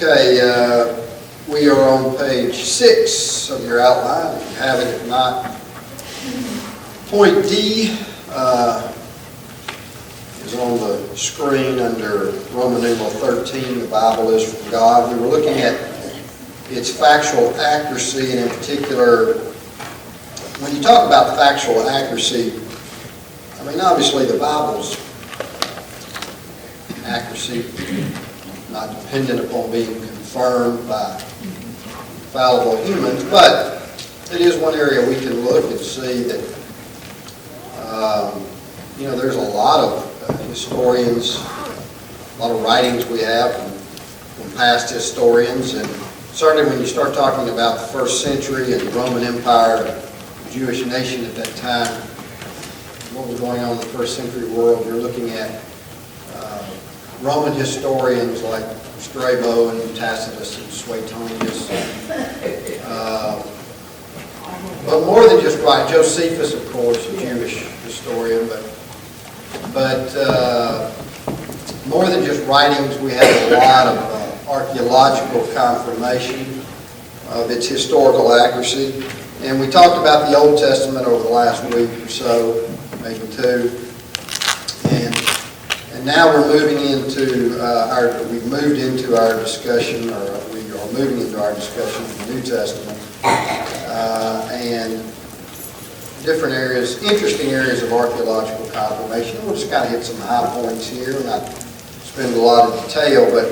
Okay, we are on page 6 of your outline. If you have it, if not, point D is on the screen under Roman numeral 13. The Bible is from God. We were looking at its factual accuracy, and in particular, when you talk about factual accuracy, I mean, obviously the Bible's accuracy not dependent upon being confirmed by fallible humans, but it is one area we can look and see that, there's a lot of historians, a lot of writings we have from past historians, and certainly when you start talking about the first century and the Roman Empire, the Jewish nation at that time, what was going on in the first century world, you're looking at Roman historians like Strabo and Tacitus and Suetonius. But more than just Josephus, of course, a Jewish historian, but more than just writings, we have a lot of archaeological confirmation of its historical accuracy. And we talked about the Old Testament over the last week or so, maybe two. And now we're moving into we've moved into our discussion, or we are moving into our discussion of the New Testament, and different areas, interesting areas of archaeological confirmation. We'll just kind of hit some high points here, and not spend a lot of detail, but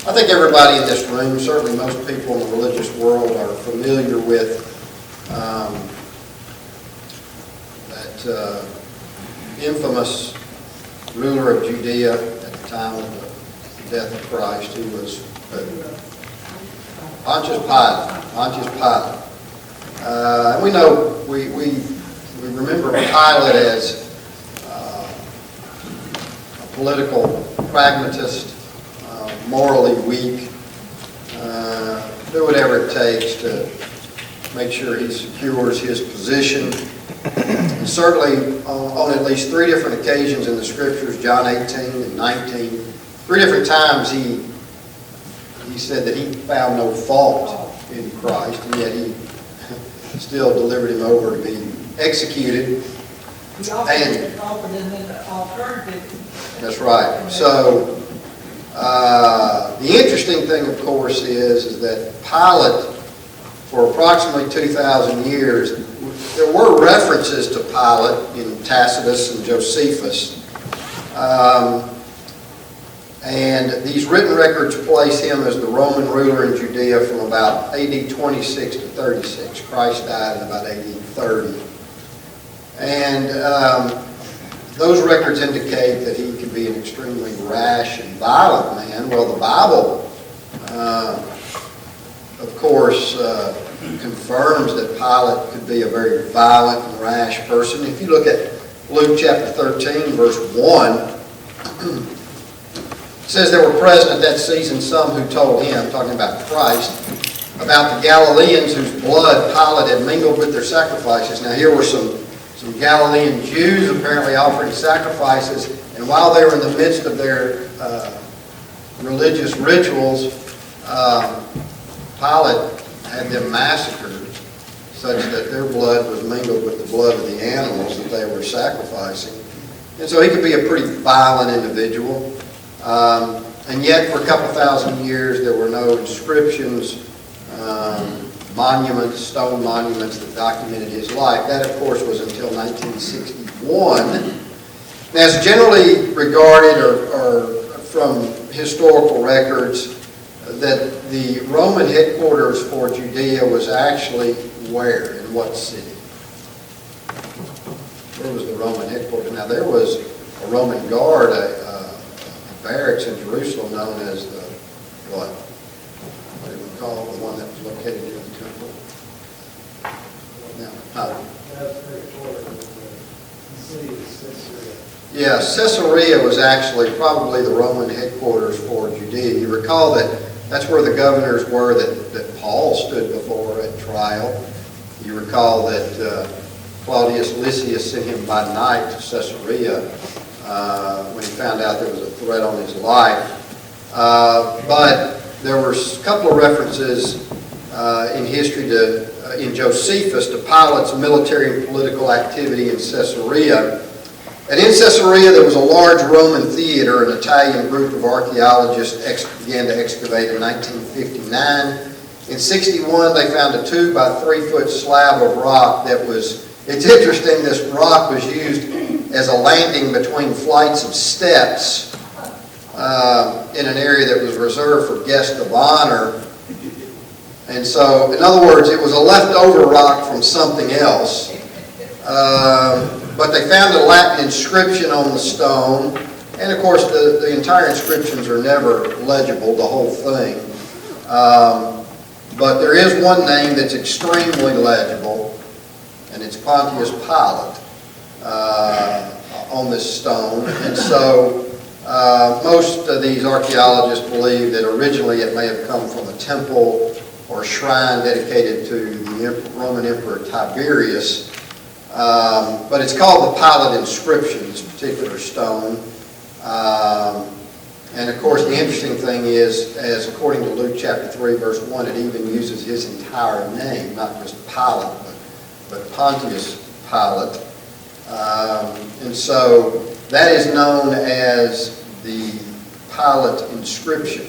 I think everybody in this room, certainly most people in the religious world, are familiar with that infamous ruler of Judea at the time of the death of Christ, who was Pontius Pilate. And we know, we remember Pilate as a political pragmatist, morally weak, do whatever it takes to make sure he secures his position. And certainly on at least 3 different occasions in the Scriptures, John 18 and 19, 3 different times he said that he found no fault in Christ, and yet he still delivered him over to be executed. He also offered him an alternative. That's right. So the interesting thing, of course, is that Pilate, for approximately 2,000 years, there were references to Pilate in Tacitus and Josephus. And these written records place him as the Roman ruler in Judea from about AD 26 to 36. Christ died in about AD 30. And those records indicate that he could be an extremely rash and violent man. Well, the Bible, of course, confirms that Pilate could be a very violent and rash person. If you look at Luke chapter 13, verse 1, it says there were present at that season some who told him, talking about Christ, about the Galileans whose blood Pilate had mingled with their sacrifices. Now here were some Galilean Jews apparently offering sacrifices, and while they were in the midst of their religious rituals, Pilate had them massacred such that their blood was mingled with the blood of the animals that they were sacrificing. And so he could be a pretty violent individual. And yet for a couple thousand years there were no inscriptions, monuments, stone monuments that documented his life. That, of course, was until 1961. Now, it's generally regarded or from historical records that the Roman headquarters for Judea was actually where? In what city? Where was the Roman headquarters? Now, there was a Roman guard, a barracks in Jerusalem known as the, what do we call the one that was located near the temple? Yeah, Caesarea was actually probably the Roman headquarters for Judea. You recall that that's where the governors were that Paul stood before at trial. You recall that Claudius Lysias sent him by night to Caesarea when he found out there was a threat on his life. But there were a couple of references in history in Josephus to Pilate's military and political activity in Caesarea. And in Caesarea, there was a large Roman theater. An Italian group of archaeologists began to excavate in 1959. In 61, they found a 2 by 3 foot slab of rock that was, it's interesting, this rock was used as a landing between flights of steps in an area that was reserved for guests of honor. And so, in other words, it was a leftover rock from something else. But they found a Latin inscription on the stone. And of course, the entire inscriptions are never legible, the whole thing. But there is one name that's extremely legible, and it's Pontius Pilate on this stone. And so most of these archaeologists believe that originally it may have come from a temple or shrine dedicated to the Roman Emperor Tiberius. But it's called the Pilate inscription, this particular stone. And of course, the interesting thing is, as according to Luke chapter 3, verse 1, it even uses his entire name, not just Pilate, but Pontius Pilate. And so that is known as the Pilate inscription.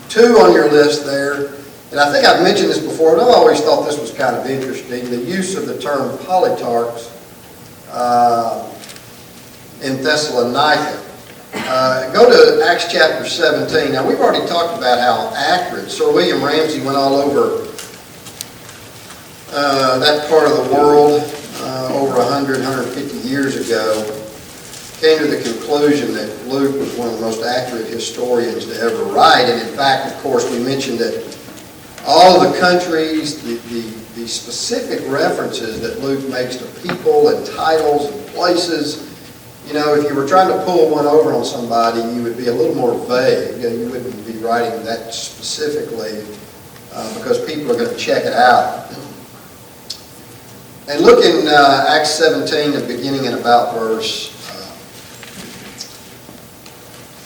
2 on your list there, and I think I've mentioned this before, but I've always thought this was kind of interesting, the use of the term Politarchs in Thessalonica. Go to Acts chapter 17. Now, we've already talked about how accurate. Sir William Ramsay went all over that part of the world over 100, 150 years ago. Came to the conclusion that Luke was one of the most accurate historians to ever write. And in fact, of course, we mentioned that all of the countries, the specific references that Luke makes to people and titles and places, you know, if you were trying to pull one over on somebody, you would be a little more vague. You wouldn't be writing that specifically because people are going to check it out. And look in Acts 17 and beginning in about verse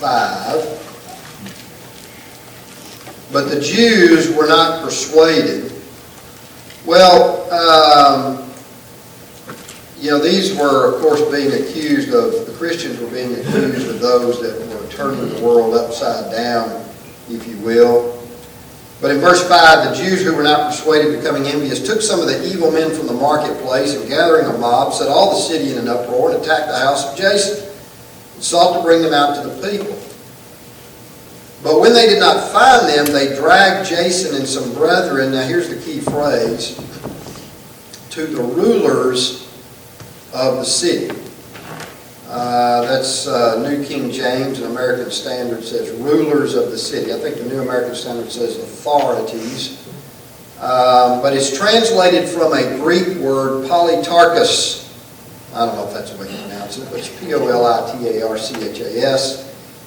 5. But the Jews were not persuaded. Well, you know, these were, of course, being accused of, the Christians were being accused of those that were turning the world upside down, if you will. But in verse 5, the Jews who were not persuaded, becoming envious, took some of the evil men from the marketplace, and gathering a mob, set all the city in an uproar, and attacked the house of Jason, and sought to bring them out to the people. But when they did not find them, they dragged Jason and some brethren, now here's the key phrase, to the rulers of the city. That's New King James, and American Standard says rulers of the city. I think the New American Standard says authorities. But it's translated from a Greek word, Politarchus. I don't know if that's the way you pronounce it, but it's Politarchas.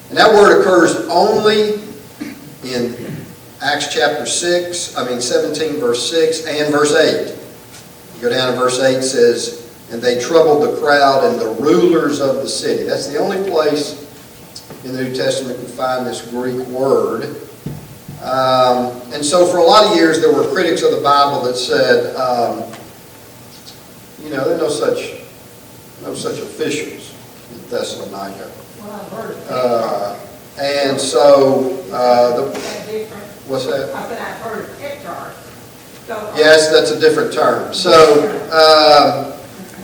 And that word occurs only in Acts chapter 17 verse 6 and verse 8. You go down to verse 8, it says, and they troubled the crowd and the rulers of the city. That's the only place in the New Testament you find this Greek word. And so for a lot of years there were critics of the Bible that said, you know, there are no such officials in Thessalonica. Well, I've heard of And so, what's that? I said I've heard of Petrarch. Yes, that's a different term. So,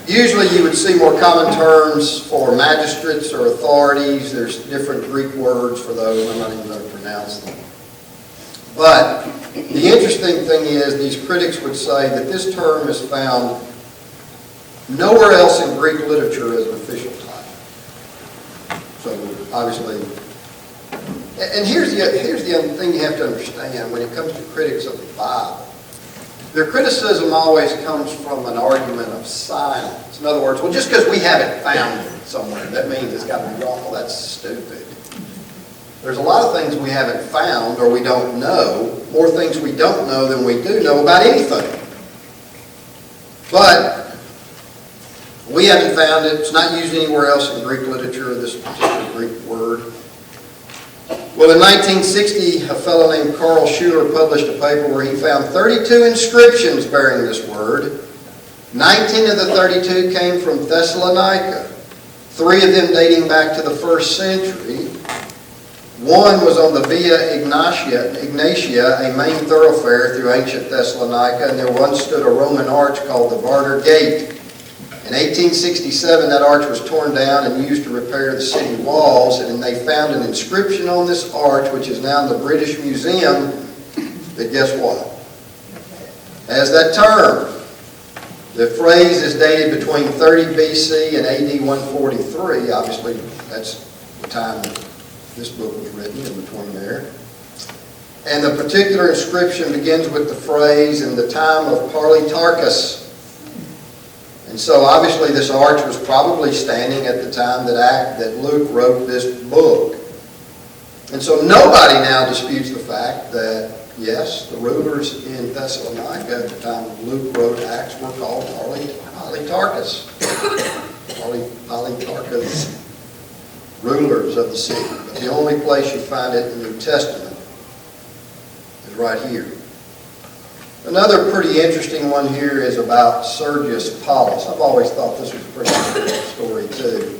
usually you would see more common terms for magistrates or authorities. There's different Greek words for those. I'm not even going to pronounce them. But the interesting thing is these critics would say that this term is found nowhere else in Greek literature as an official title. So obviously, and here's the other thing you have to understand when it comes to critics of the Bible. Their criticism always comes from an argument of silence. In other words, well, just because we haven't found it somewhere, that means it's got to be wrong. Well, that's stupid. There's a lot of things we haven't found or we don't know, more things we don't know than we do know about anything. But we haven't found it. It's not used anywhere else in Greek literature, this particular Greek word. Well, in 1960, a fellow named Carl Schuler published a paper where he found 32 inscriptions bearing this word. 19 of the 32 came from Thessalonica, 3 of them dating back to the 1st century. One was on the Via Ignatia, a main thoroughfare through ancient Thessalonica, and there once stood a Roman arch called the Garter Gate. In 1867, that arch was torn down and used to repair the city walls, and they found an inscription on this arch, which is now in the British Museum, that guess what? Has that term. The phrase is dated between 30 BC and AD 143. Obviously, that's the time that this book was written, in between there. And the particular inscription begins with the phrase, "in the time of Parlytarchus." And so obviously this arch was probably standing at the time that Luke wrote this book. And so nobody now disputes the fact that, yes, the rulers in Thessalonica at the time Luke wrote Acts were called Parlytarchus. Parlytarchus, rulers of the city. But the only place you find it in the New Testament is right here. Another pretty interesting one here is about Sergius Paulus. I've always thought this was a pretty interesting story too.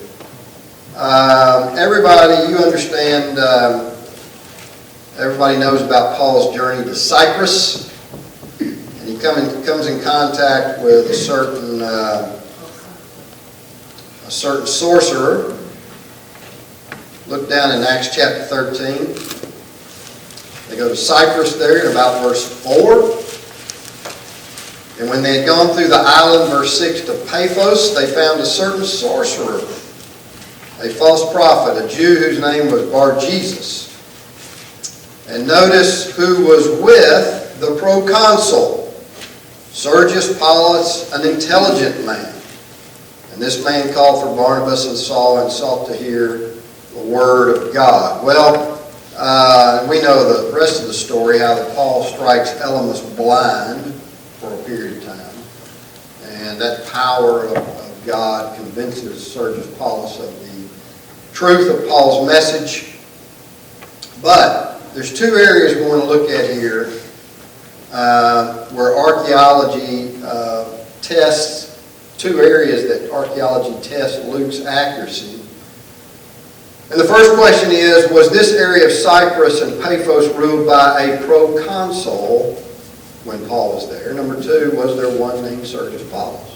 Everybody, you understand, everybody knows about Paul's journey to Cyprus. And he comes in contact with a certain sorcerer. Look down in Acts chapter 13. They go to Cyprus there in about verse 4. And when they had gone through the island, verse 6, to Paphos, they found a certain sorcerer, a false prophet, a Jew whose name was Bar-Jesus. And notice who was with the proconsul, Sergius Paulus, an intelligent man. And this man called for Barnabas and Saul and sought to hear the word of God. Well, we know the rest of the story, how that Paul strikes Elymas blind for a period of time. And that power of God convinces Sergius Paulus of the truth of Paul's message. But there's two areas we want to look at here where archaeology tests, two areas that archaeology tests Luke's accuracy. And the first question is, was this area of Cyprus and Paphos ruled by a proconsul when Paul was there? Number two, was there one named Sergius Paulus?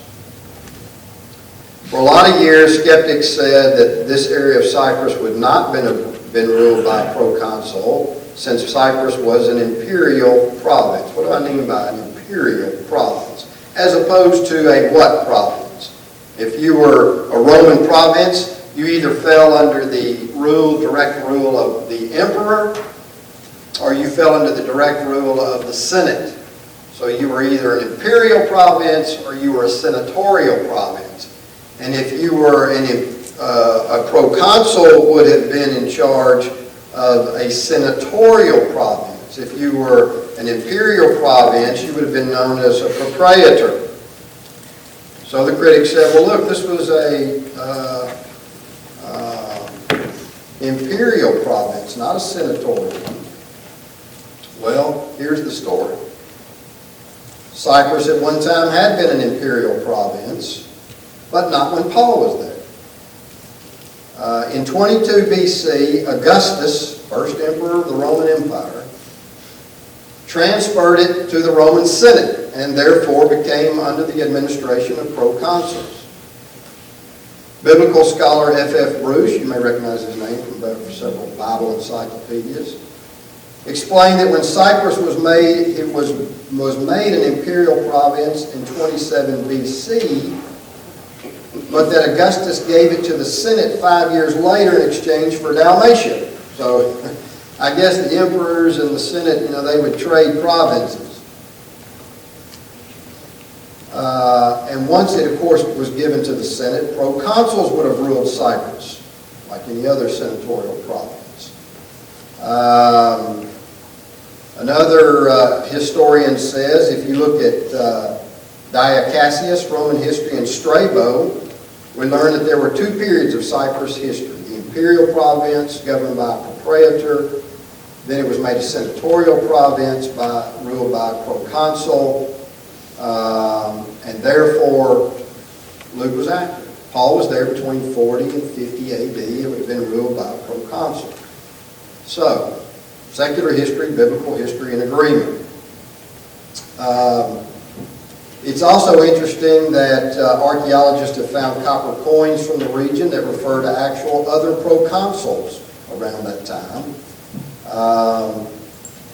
For a lot of years, skeptics said that this area of Cyprus would not have been ruled by a proconsul, since Cyprus was an imperial province. What do I mean by an imperial province? As opposed to a what province? If you were a Roman province, you either fell under the direct rule of the emperor, or you fell under the direct rule of the Senate. So you were either an imperial province or you were a senatorial province. And if you were a proconsul, would have been in charge of a senatorial province. If you were an imperial province, you would have been known as a propraetor. So the critics said, well, look, this was a imperial province, not a senatorial one. Well, here's the story. Cyprus at one time had been an imperial province, but not when Paul was there. In 22 BC, Augustus, first emperor of the Roman Empire, transferred it to the Roman Senate and therefore became under the administration of proconsuls. Biblical scholar F.F. Bruce, you may recognize his name from several Bible encyclopedias, explained that when Cyprus was made, it was made an imperial province in 27 BC, but that Augustus gave it to the Senate 5 years later in exchange for Dalmatia. So I guess the emperors and the Senate, they would trade provinces. And once it, of course, was given to the Senate, proconsuls would have ruled Cyprus, like any other senatorial province. Another historian says, if you look at Dio Cassius, Roman History, and Strabo, we learn that there were two periods of Cyprus history. The imperial province, governed by a propraetor, Then it was made a senatorial province ruled by a proconsul, and therefore Luke was accurate. Paul was there between 40 and 50 AD. It would have been ruled by a proconsul. So, secular history, biblical history in agreement. It's also interesting that archaeologists have found copper coins from the region that refer to actual other proconsuls around that time.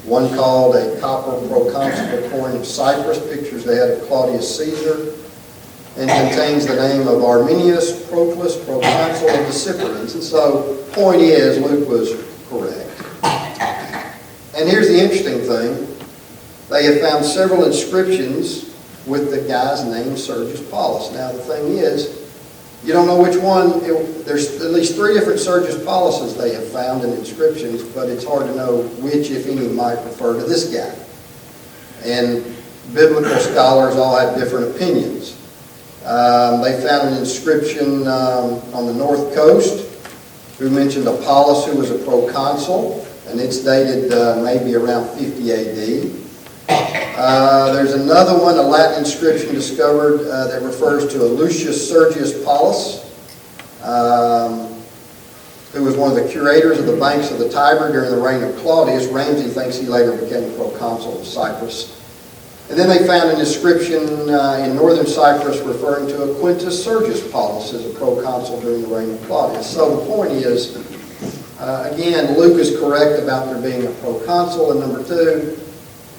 One called a copper proconsular coin of Cyprus, pictures the head of Claudius Caesar, and contains the name of Arminius Proclus, proconsul of the Cyprians. And so, point is, Luke was correct. And here's the interesting thing. They have found several inscriptions with the guy's name, Sergius Paulus. Now, the thing is, you don't know which one. There's at least 3 different Sergius Pauluses they have found in inscriptions, but it's hard to know which, if any, might refer to this guy. And biblical scholars all have different opinions. They found an inscription on the north coast who mentioned Apollos, who was a proconsul, and it's dated maybe around 50 AD. There's another one, a Latin inscription discovered that refers to a Lucius Sergius Paulus, who was one of the curators of the banks of the Tiber during the reign of Claudius. Ramsey thinks he later became the proconsul of Cyprus. And then they found an inscription in northern Cyprus referring to a Quintus Sergius Paulus as a proconsul during the reign of Claudius. So the point is, again, Luke is correct about there being a proconsul. And number 2,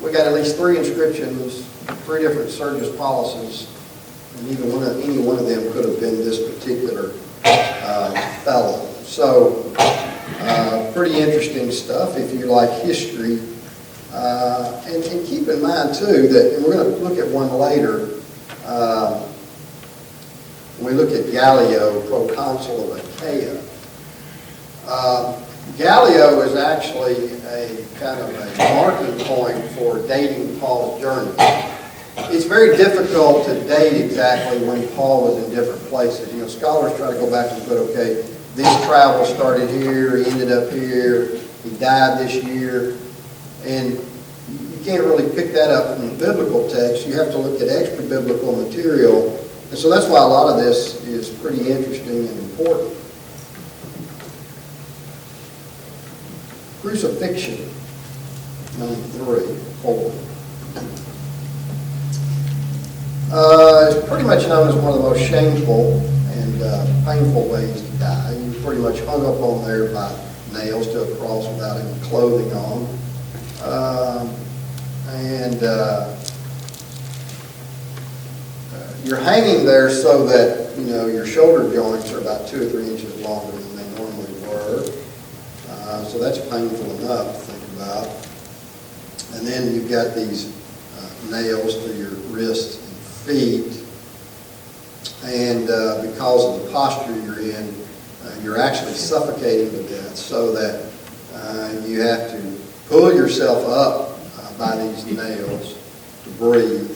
we got at least 3 inscriptions, 3 different Sergius Pauluses, and even any one of them could have been this particular fellow. So, pretty interesting stuff if you like history. And keep in mind, too, that, and we're going to look at one later, when we look at Gallio, proconsul of Achaia. Gallio is actually a kind of a marking point for dating Paul's journey. It's very difficult to date exactly when Paul was in different places. You know, scholars try to go back and put, okay, this travel started here, he ended up here, he died this year, and you can't really pick that up from the biblical text. You have to look at extra biblical material, and so that's why a lot of this is pretty interesting and important. Crucifixion, number 4. It's pretty much known as one of the most shameful and painful ways to die. You're pretty much hung up on there by nails to a cross without any clothing on. You're hanging there so that, you know, your shoulder joints are about 2 or 3 inches longer than they normally were. So that's painful enough to think about. And then you've got these nails through your wrists and feet. And because of the posture you're in, you're actually suffocating to death, so that you have to pull yourself up by these nails to breathe,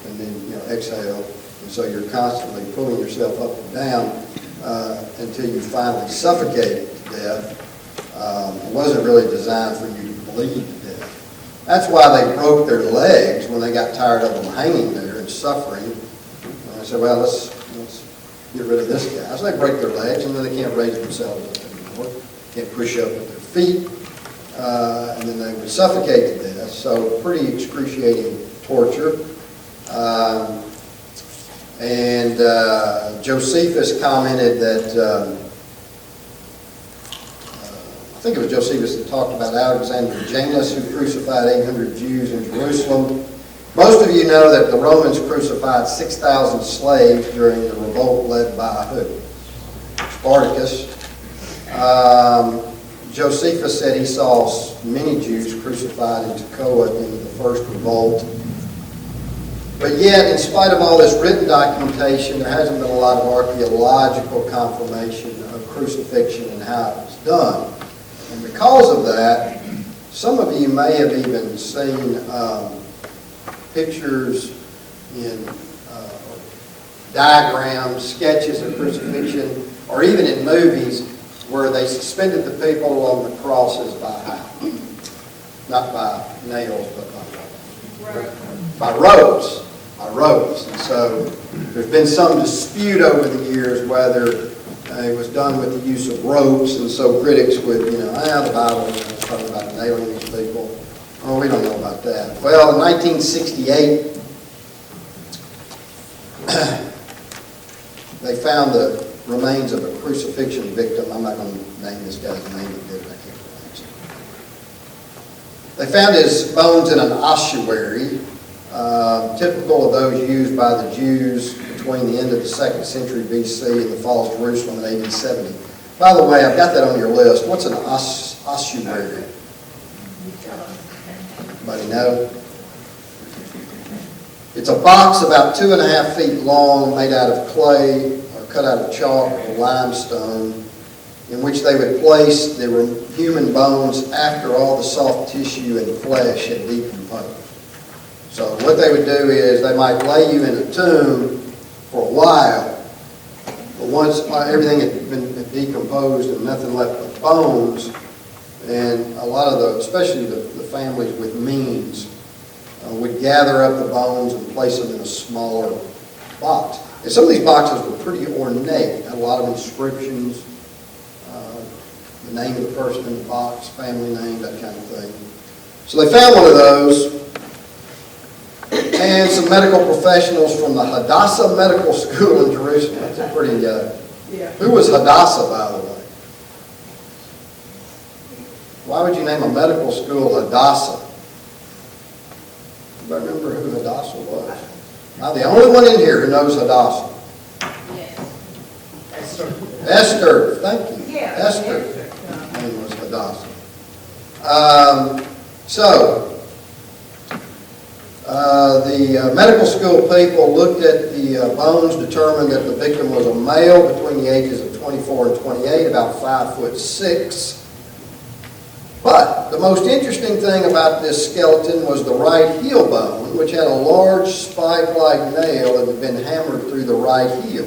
and then exhale. And so you're constantly pulling yourself up and down until you finally suffocate to death. It wasn't really designed for you to bleed to death. That's why they broke their legs when they got tired of them hanging there and suffering. And I said, well, let's get rid of this guy. So they break their legs, and then they can't raise themselves up anymore. Can't push up with their feet. And then they would suffocate to death. So pretty excruciating torture. Josephus commented that, I think it was Josephus that talked about Alexander Janus, who crucified 800 Jews in Jerusalem. Most of you know that the Romans crucified 6,000 slaves during the revolt led by who? Spartacus. Josephus said he saw many Jews crucified in Tekoa in the first revolt. But yet, in spite of all this written documentation, there hasn't been a lot of archaeological confirmation of crucifixion and how it was done. And because of that, some of you may have even seen pictures in diagrams, sketches of crucifixion, or even in movies where they suspended the people along the crosses by how? not by nails, but by ropes. By ropes. And so there's been some dispute over the years whether it was done with the use of ropes, and so critics would, the Bible is talking about nailing these people. Oh, we don't know about that. Well, in 1968, they found the remains of a crucifixion victim. I'm not going to name this guy's name, but I can't pronounce it. They found his bones in an ossuary, typical of those used by the Jews between the end of the 2nd century BC and the fall of Jerusalem in AD 70. By the way, I've got that on your list. What's an ossuary? Anybody know? It's a box about 2.5 feet long, made out of clay or cut out of chalk or limestone, in which they would place the human bones after all the soft tissue and flesh had decomposed. So what they would do is they might lay you in a tomb for a while, but once everything had been decomposed and nothing left but bones, and a lot of especially the families with means, would gather up the bones and place them in a smaller box. And some of these boxes were pretty ornate, had a lot of inscriptions, the name of the person in the box, family name, that kind of thing. So they found one of those, and some medical professionals from the Hadassah Medical School in Jerusalem. That's a pretty, Who was Hadassah, by the way? Why would you name a medical school Hadassah? I remember who Hadassah was. I'm the only one in here who knows Hadassah. Yes. Esther, thank you. Yeah. Esther. Her name was Hadassah. The medical school people looked at the bones, determined that the victim was a male between the ages of 24 and 28, about 5'6". But the most interesting thing about this skeleton was the right heel bone, which had a large spike-like nail that had been hammered through the right heel.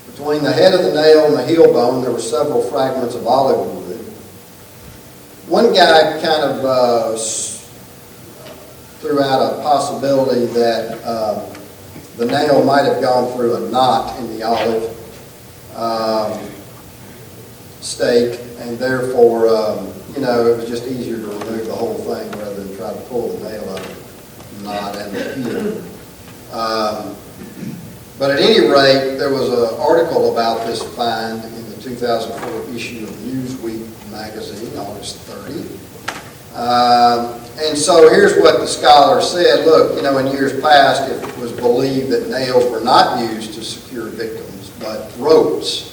Between the head of the nail and the heel bone, there were several fragments of olive wood. One guy kind of threw out a possibility that the nail might have gone through a knot in the olive stake, and therefore, it was just easier to remove the whole thing rather than try to pull the nail out of the knot and the heel. But at any rate, there was an article about this find in the 2004 issue of Newsweek magazine, August 30. And so here's what the scholar said. Look, in years past, it was believed that nails were not used to secure victims, but ropes.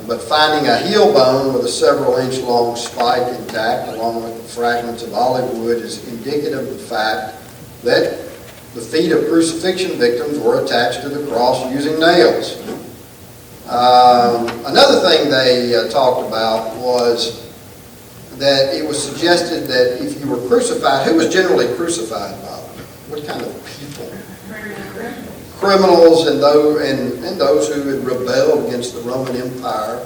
But finding a heel bone with a several-inch long spike intact, along with the fragments of olive wood, is indicative of the fact that the feet of crucifixion victims were attached to the cross using nails. Another thing they talked about was that it was suggested that if you were crucified, who was generally crucified by? What kind of people? Criminals and those who had rebelled against the Roman Empire.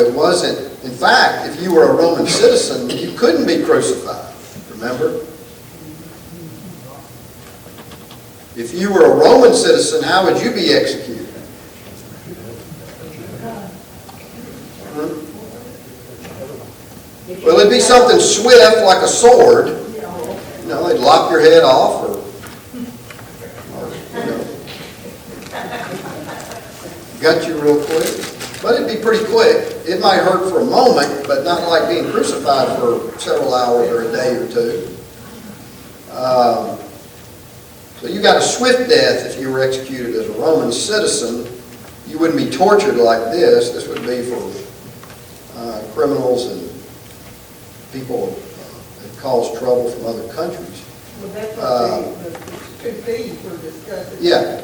It wasn't, in fact, if you were a Roman citizen, you couldn't be crucified, remember? If you were a Roman citizen, how would you be executed? Well, it'd be something swift like a sword. They'd lop your head off or gut you real quick. But it'd be pretty quick. It might hurt for a moment, but not like being crucified for several hours or a day or two. So you got a swift death if you were executed as a Roman citizen. You wouldn't be tortured like this. This would be for criminals and people that cause trouble from other countries. Well, that's what the two fees were discussing. Yeah.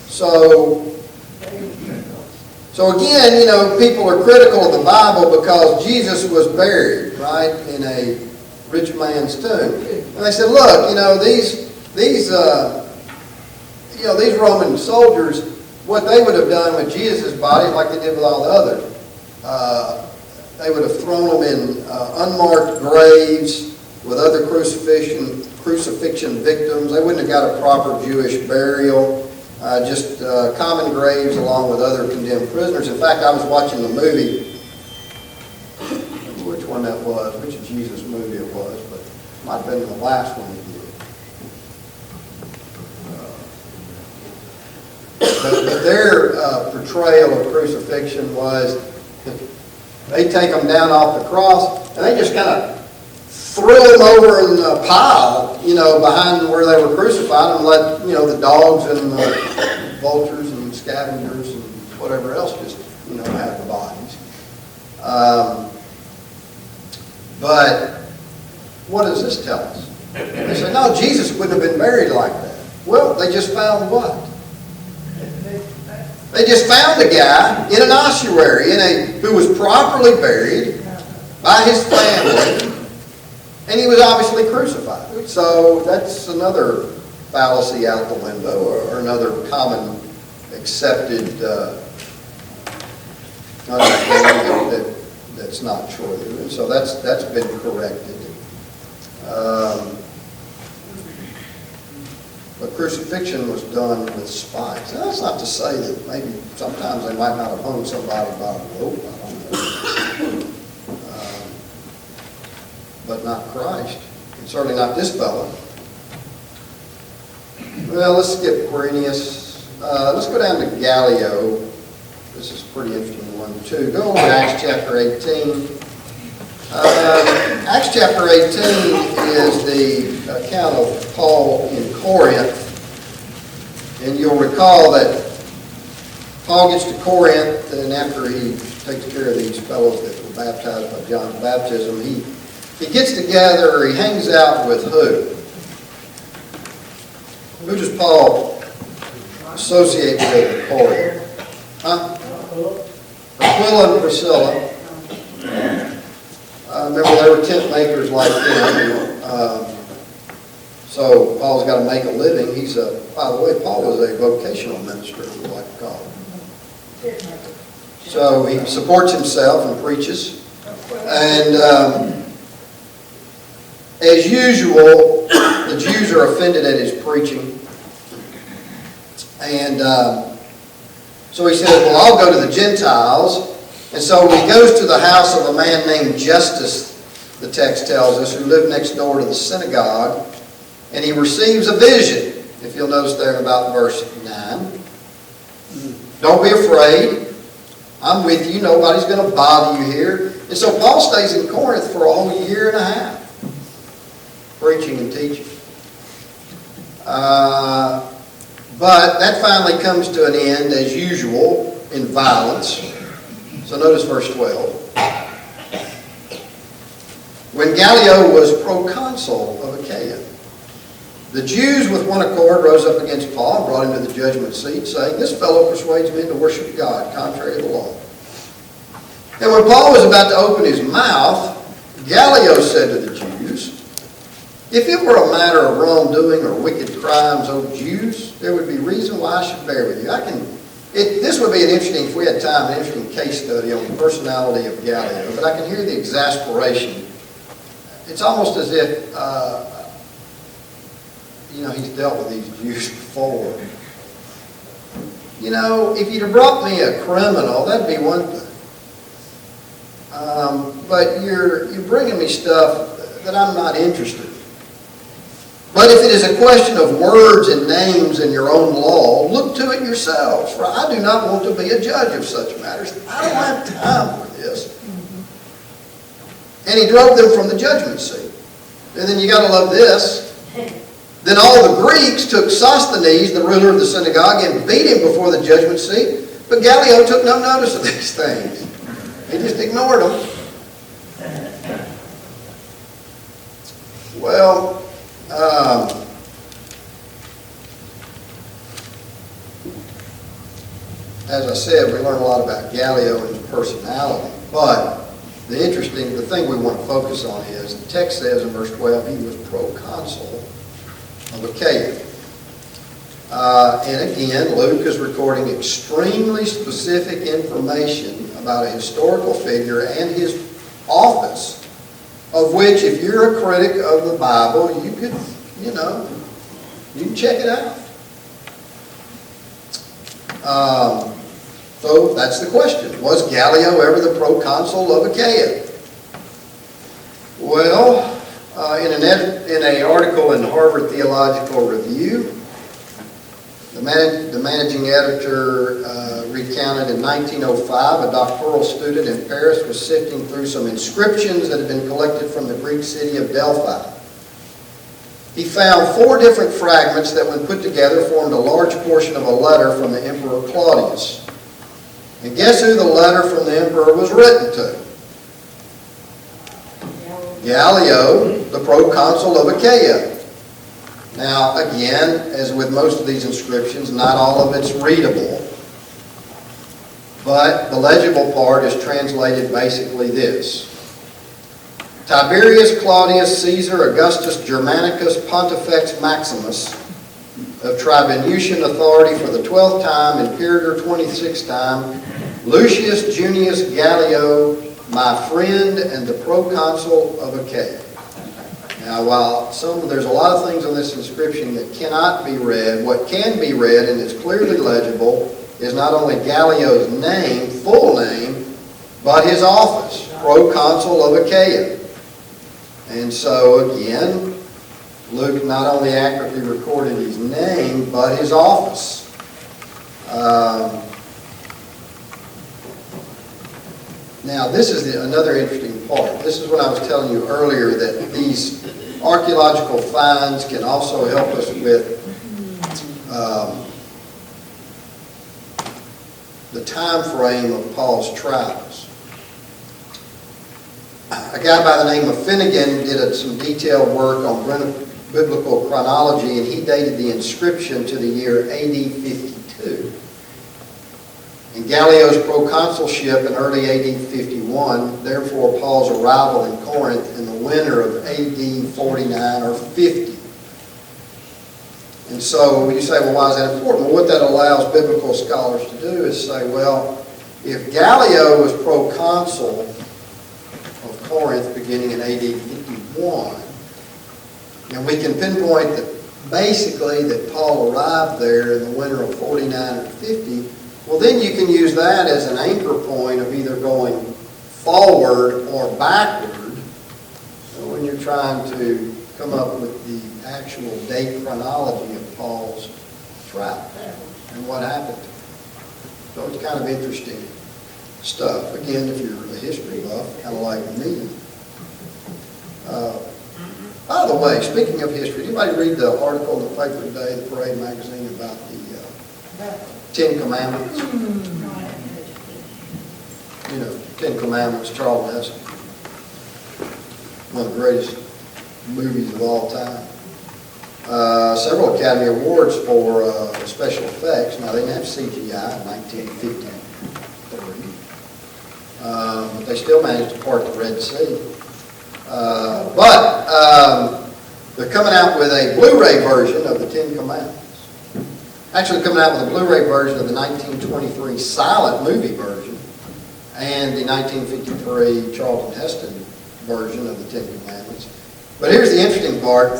So again, people are critical of the Bible because Jesus was buried, right, in a rich man's tomb. And they said, look, these Roman soldiers, what they would have done with Jesus' body, like they did with all the other they would have thrown them in unmarked graves with other crucifixion victims. They wouldn't have got a proper Jewish burial, just common graves along with other condemned prisoners. In fact, I was watching the movie, which one that was, which Jesus movie it was, but it might have been the last one he did. But their portrayal of crucifixion was they take them down off the cross and they just kind of threw them over in a pile, behind where they were crucified and let, the dogs and the vultures and scavengers and whatever else just, have the bodies. But what does this tell us? They say, no, Jesus wouldn't have been buried like that. Well, they just found what? They just found a guy in an ossuary who was properly buried by his family, and he was obviously crucified. So that's another fallacy out the window, or another common accepted understanding that's not true. And so that's been corrected. But crucifixion was done with spikes. Now, that's not to say that maybe sometimes they might not have hung somebody by a rope, I don't know. But not Christ, and certainly not this fellow. Well, let's skip Quirinius. Let's go down to Gallio. This is a pretty interesting one too. Go over to Acts chapter 18. Acts chapter 18 is the account of Paul in Corinth. And you'll recall that Paul gets to Corinth, and after he takes care of these fellows that were baptized by John's baptism, he gets together, he hangs out with who? Who does Paul associate with at Corinth? Huh? Aquila and Priscilla. Remember, they were tent makers like him. So Paul's got to make a living. By the way, Paul was a vocational minister, we like to call him. So he supports himself and preaches. And as usual, the Jews are offended at his preaching. And so he says, well, I'll go to the Gentiles. And so he goes to the house of a man named Justus, the text tells us, who lived next door to the synagogue. And he receives a vision, if you'll notice there about verse 9. Don't be afraid. I'm with you. Nobody's going to bother you here. And so Paul stays in Corinth for a whole year and a half, preaching and teaching. But that finally comes to an end, as usual, in violence. So notice verse 12. When Gallio was proconsul of Achaia, the Jews with one accord rose up against Paul and brought him to the judgment seat, saying, this fellow persuades men to worship God, contrary to the law. And when Paul was about to open his mouth, Gallio said to the Jews, if it were a matter of wrongdoing or wicked crimes, O Jews, there would be reason why I should bear with you. This would be an interesting, if we had time, an interesting case study on the personality of Gallio, but I can hear the exasperation. It's almost as if, he's dealt with these Jews before. If you'd have brought me a criminal, that'd be one thing. But you're bringing me stuff that I'm not interested in. But if it is a question of words and names in your own law, look to it yourselves, for I do not want to be a judge of such matters. I don't have time for this. And he drove them from the judgment seat. And then you got to love this. Then all the Greeks took Sosthenes, the ruler of the synagogue, and beat him before the judgment seat. But Gallio took no notice of these things. He just ignored them. Well, as I said, we learn a lot about Gallio and his personality. But the thing we want to focus on is, the text says in verse 12, he was proconsul of Achaia. And again, Luke is recording extremely specific information about a historical figure and his office, of which, if you're a critic of the Bible, you could, you can check it out. So that's the question. Was Gallio ever the proconsul of Achaia? Well, in an article in Harvard Theological Review, the managing editor recounted in 1905 a doctoral student in Paris was sifting through some inscriptions that had been collected from the Greek city of Delphi. He found 4 different fragments that, when put together, formed a large portion of a letter from the Emperor Claudius. And guess who the letter from the emperor was written to? Gallio, the proconsul of Achaia. Now, again, as with most of these inscriptions, not all of it's readable. But the legible part is translated basically this: Tiberius Claudius Caesar Augustus Germanicus Pontifex Maximus, of Tribunitian authority for the 12th time, Imperator 26th time, Lucius Junius Gallio, my friend and the proconsul of Achaia. Now, while there's a lot of things on this inscription that cannot be read, what can be read and is clearly legible is not only Gallio's name, full name, but his office, proconsul of Achaia. And so, again, Luke not only accurately recorded his name, but his office. Now, this is another interesting part. This is what I was telling you earlier, that these archaeological finds can also help us with the time frame of Paul's travels. A guy by the name of Finnegan did some detailed work on biblical chronology, and he dated the inscription to the year AD 52. And Gallio's proconsulship in early AD 51, therefore Paul's arrival in Corinth in the winter of AD 49 or 50. And so you say, well, why is that important? Well, what that allows biblical scholars to do is say, well, if Gallio was proconsul of Corinth beginning in AD 51, and we can pinpoint that basically that Paul arrived there in the winter of 49 or 50, well, then you can use that as an anchor point of either going forward or backward. So when you're trying to come up with the actual date chronology of Paul's travel and what happened. So it's kind of interesting stuff. Again, if you're a history buff, kind of like me. By the way, speaking of history, anybody read the article in the paper today, the Parade magazine, about the 10 Commandments? You know, 10 Commandments, Charlton Heston. One of the greatest movies of all time. Several Academy Awards for special effects. Now, they didn't have CGI in 1953. But they still managed to part the Red Sea. But they're coming out with a Blu-ray version of the 10 Commandments. Actually coming out with a Blu-ray version of the 1923 silent movie version and the 1953 Charlton Heston version of the 10 Commandments. But here's the interesting part.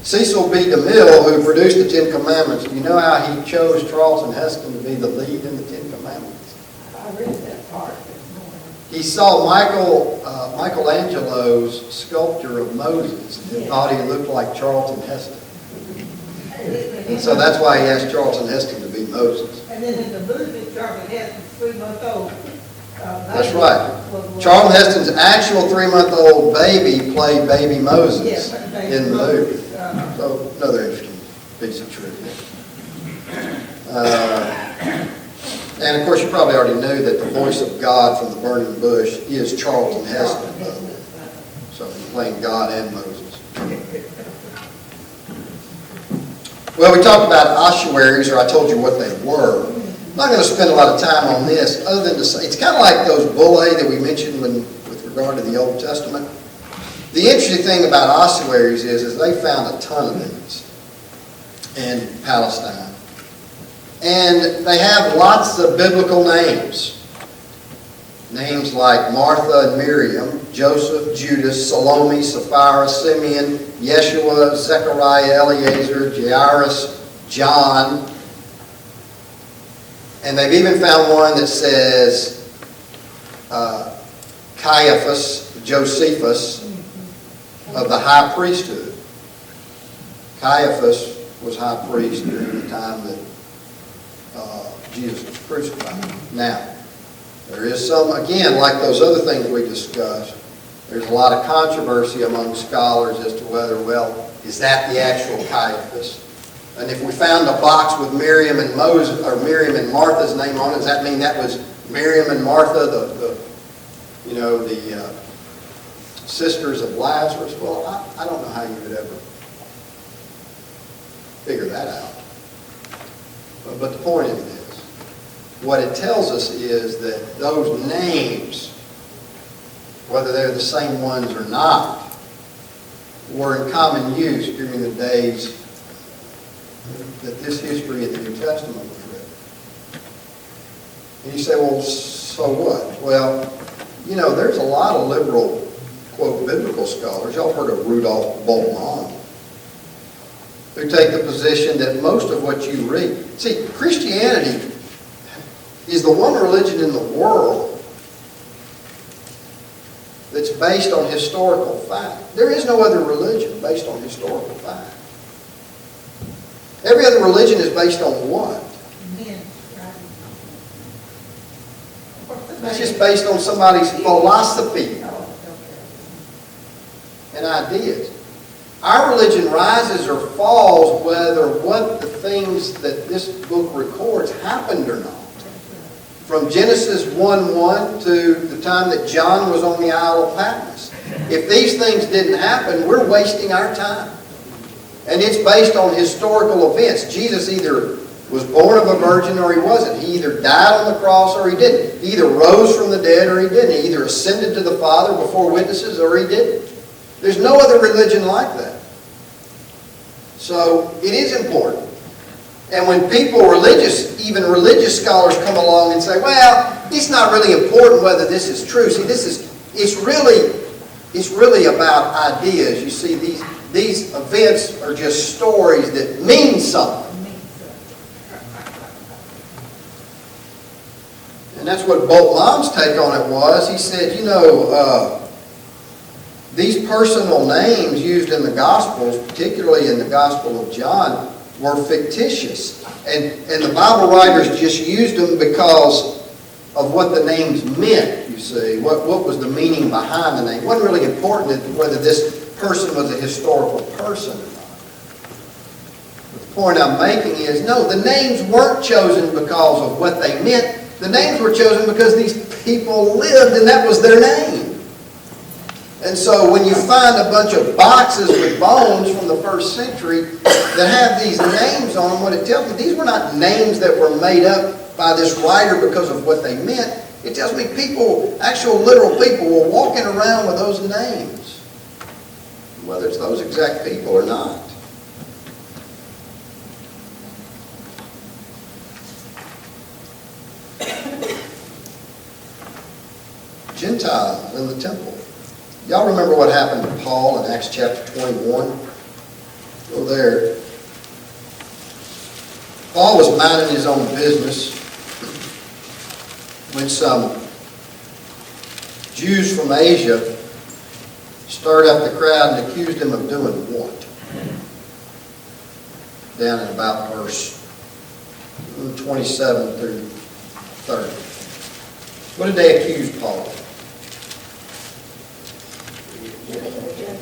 Cecil B. DeMille, who produced the 10 Commandments, do you know how he chose Charlton Heston to be the lead in the 10 Commandments? I read that part. He saw Michelangelo's sculpture of Moses and thought he looked like Charlton Heston. And so that's why he asked Charlton Heston to be Moses. And then in the movie, Charlton Heston's 3-month-old. That's right. Charlton Heston's actual 3-month-old baby played baby Moses in the movie. So another interesting piece of trivia. And of course, you probably already knew that the voice of God from the burning bush is Charlton Heston. So he's playing God and Moses. Well, we talked about ossuaries, or I told you what they were. I'm not going to spend a lot of time on this, other than to say, it's kind of like those bullae that we mentioned with regard to the Old Testament. The interesting thing about ossuaries is they found a ton of these in Palestine. And they have lots of biblical names. Names like Martha and Miriam, Joseph, Judas, Salome, Sapphira, Simeon, Yeshua, Zechariah, Eleazar, Jairus, John. And they've even found one that says Caiaphas, Josephus of the high priesthood. Caiaphas was high priest during the time that Jesus was crucified. Now, there is some, again, like those other things we discussed, there's a lot of controversy among scholars as to whether, well, is that the actual Caiaphas? And if we found a box with Miriam and Moses, or Miriam and Martha's name on it, does that mean that was Miriam and Martha, the sisters of Lazarus? Well, I don't know how you would ever figure that out. But the point of it is, what it tells us is that those names, whether they're the same ones or not, were in common use during the days that this history of the New Testament was written. And you say, well, so what? Well, there's a lot of liberal, quote, biblical scholars. Y'all heard of Rudolph Bultmann, who take the position that most of what you read... See, Christianity is the one religion in the world that's based on historical fact. There is no other religion based on historical fact. Every other religion is based on what? It's just based on somebody's philosophy and ideas. Our religion rises or falls whether what the things that this book records happened or not. From Genesis 1:1 to the time that John was on the Isle of Patmos. If these things didn't happen, we're wasting our time. And it's based on historical events. Jesus either was born of a virgin or he wasn't. He either died on the cross or he didn't. He either rose from the dead or he didn't. He either ascended to the Father before witnesses or he didn't. There's no other religion like that. So it is important. And when people, even religious scholars come along and say, well, it's not really important whether this is true. See, it's really about ideas. You see, these events are just stories that mean something. And that's what Bultmann's take on it was. He said, these personal names used in the Gospels, particularly in the Gospel of John, were fictitious. And the Bible writers just used them because of what the names meant, you see. What was the meaning behind the name? It wasn't really important whether this person was a historical person or not. But the point I'm making is, no, the names weren't chosen because of what they meant. The names were chosen because these people lived and that was their name. And so when you find a bunch of boxes with bones from the first century that have these names on them, what it tells me, these were not names that were made up by this writer because of what they meant. It tells me people, actual literal people, were walking around with those names, whether it's those exact people or not. Gentiles in the temple. Y'all remember what happened to Paul in Acts chapter 21? Go there. Paul was minding his own business when some Jews from Asia stirred up the crowd and accused him of doing what? Down in about verse 27 through 30. What did they accuse Paul of?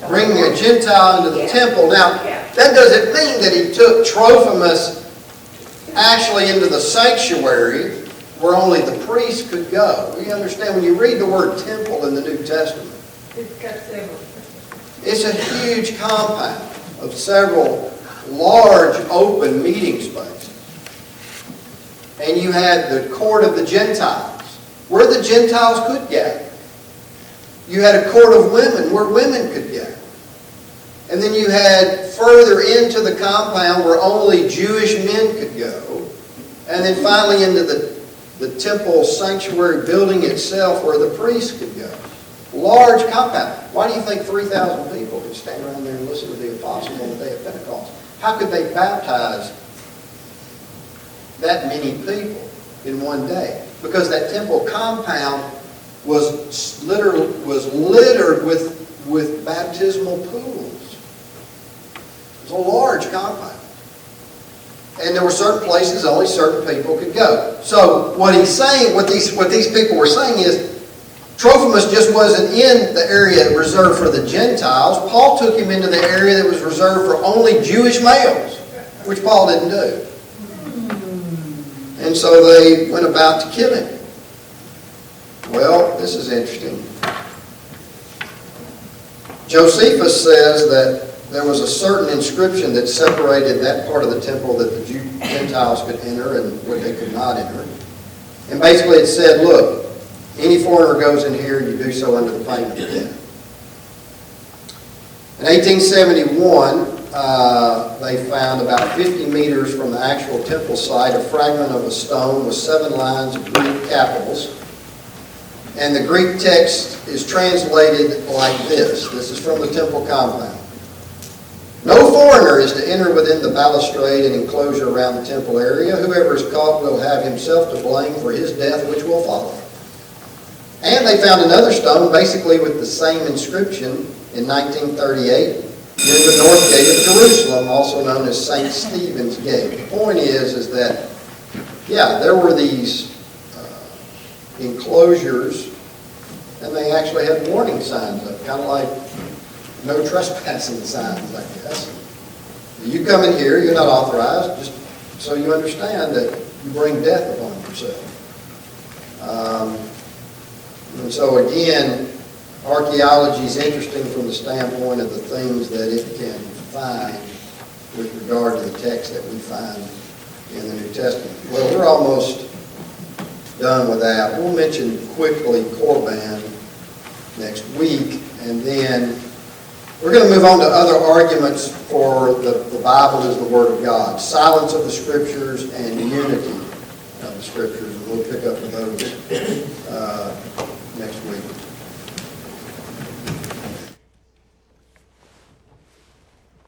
Bringing a Gentile into the temple. Now, that doesn't mean that he took Trophimus actually into the sanctuary where only the priest could go. You understand, when you read the word temple in the New Testament, it's a huge compound of several large open meeting spaces. And you had the court of the Gentiles, where the Gentiles could gather. You had a court of women where women could gather. And then you had further into the compound where only Jewish men could go. And then finally into the the temple sanctuary building itself where the priests could go. Large compound. Why do you think 3,000 people could stand around there and listen to the apostles on the day of Pentecost? How could they baptize that many people in one day? Because that temple compound was littered with baptismal pools. It was a large compound. And there were certain places only certain people could go. So what he's saying, what these people were saying is, Trophimus just wasn't in the area reserved for the Gentiles. Paul took him into the area that was reserved for only Jewish males, which Paul didn't do. And so they went about to kill him. Well, this is interesting. Josephus says that there was a certain inscription that separated that part of the temple that the Gentiles could enter and what they could not enter. And basically it said, look, any foreigner goes in here, you do so under the payment of death. In 1871, they found about 50 meters from the actual temple site a fragment of a stone with 7 lines of Greek capitals. And the Greek text is translated like this. This is from the temple compound. No foreigner is to enter within the balustrade and enclosure around the temple area. Whoever is caught will have himself to blame for his death, which will follow. And they found another stone basically with the same inscription in 1938 near the north gate of Jerusalem, also known as St. Stephen's Gate. The point is that, yeah, there were these enclosures, and they actually had warning signs up, kind of like no trespassing signs, I guess. You come in here, you're not authorized, just so you understand that you bring death upon yourself. And so again, archaeology is interesting from the standpoint of the things that it can find with regard to the text that we find in the New Testament. Well, we're almost done with that. We'll mention quickly Corban next week, and then we're going to move on to other arguments for the Bible as the Word of God. Silence of the Scriptures and unity of the Scriptures. And we'll pick up with those